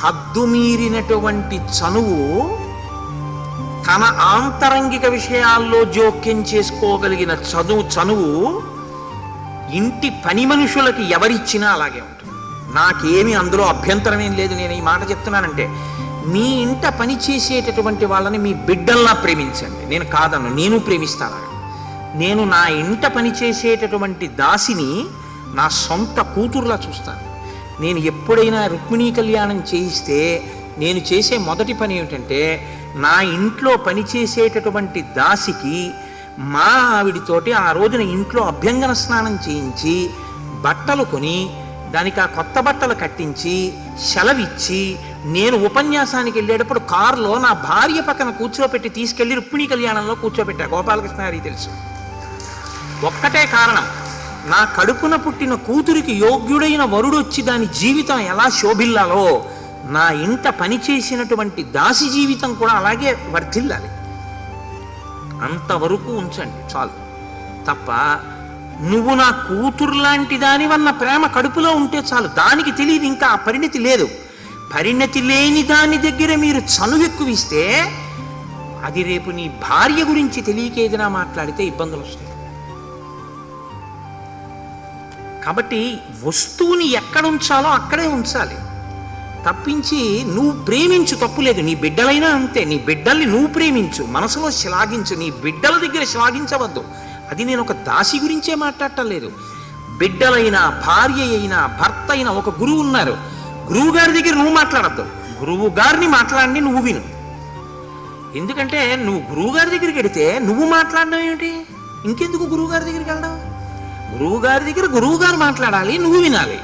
హద్దుమీరినటువంటి చనువు, తన ఆంతరంగిక విషయాల్లో జోక్యం చేసుకోగలిగిన చనువు ఇంటి పని మనుషులకి ఎవరిచ్చినా అలాగే ఉంటుంది. నాకేమీ అందులో అభ్యంతరమేం లేదు. నేను ఈ మాట చెప్తున్నానంటే, మీ ఇంట పని చేసేటటువంటి వాళ్ళని మీ బిడ్డల్లా ప్రేమించండి. నేను కాదన్ను, నేను ప్రేమిస్తాను. నేను నా ఇంట పని చేసేటటువంటి దాసిని నా సొంత కూతురులా చూస్తాను. నేను ఎప్పుడైనా రుక్మిణీ కళ్యాణం చేయిస్తే నేను చేసే మొదటి పని ఏమిటంటే, నా ఇంట్లో పనిచేసేటటువంటి దాసికి మా ఆవిడితోటి ఆ రోజున ఇంట్లో అభ్యంగన స్నానం చేయించి బట్టలు కొని దానికి ఆ కొత్త బట్టలు కట్టించి సెలవిచ్చి, నేను ఉపన్యాసానికి వెళ్ళేటప్పుడు కారులో నా భార్య పక్కన కూర్చోపెట్టి తీసుకెళ్ళి రుక్మిణీ కళ్యాణంలో కూర్చోబెట్టా. గోపాలకృష్ణ గారికి తెలుసు. ఒక్కటే కారణం, నా కడుపున పుట్టిన కూతురికి యోగ్యుడైన వరుడు వచ్చి దాని జీవితం ఎలా శోభిల్లాలో నా ఇంట పనిచేసినటువంటి దాసి జీవితం కూడా అలాగే వర్ధిల్లాలి. అంతవరకు ఉంచండి చాలు. తప్ప నువ్వు నా కూతురు లాంటి దానివన్న ప్రేమ కడుపులో ఉంటే చాలు. దానికి తెలియదు, ఇంకా ఆ పరిణతి లేదు. పరిణతి లేని దాని దగ్గర మీరు చనువెక్కువిస్తే అది రేపు నీ భార్య గురించి తెలియక ఏదైనా మాట్లాడితే ఇబ్బందులు వస్తాయి. కాబట్టి వస్తువుని ఎక్కడ ఉంచాలో అక్కడే ఉంచాలి తప్పించి, నువ్వు ప్రేమించు, తప్పులేదు. నీ బిడ్డలైనా అంతే. నీ బిడ్డల్ని నువ్వు ప్రేమించు, మనసులో శ్లాఘించు, నీ బిడ్డల దగ్గర శ్లాఘించవద్దు. అది నేను ఒక దాసి గురించే మాట్లాడటం లేదు. బిడ్డలైనా, భార్య అయినా, భర్త అయినా, ఒక గురువు ఉన్నారు, గురువు గారి దగ్గర నువ్వు మాట్లాడద్దు. గురువు గారిని మాట్లాడి నువ్వు విను. ఎందుకంటే నువ్వు గురువు గారి దగ్గరికి వెడితే నువ్వు మాట్లాడడం ఏమిటి? ఇంకెందుకు గురువు గారి దగ్గరికి వెళ్ళడం? గురువు గారి దగ్గర గురువు గారు మాట్లాడాలి, నువ్వు వినాలి.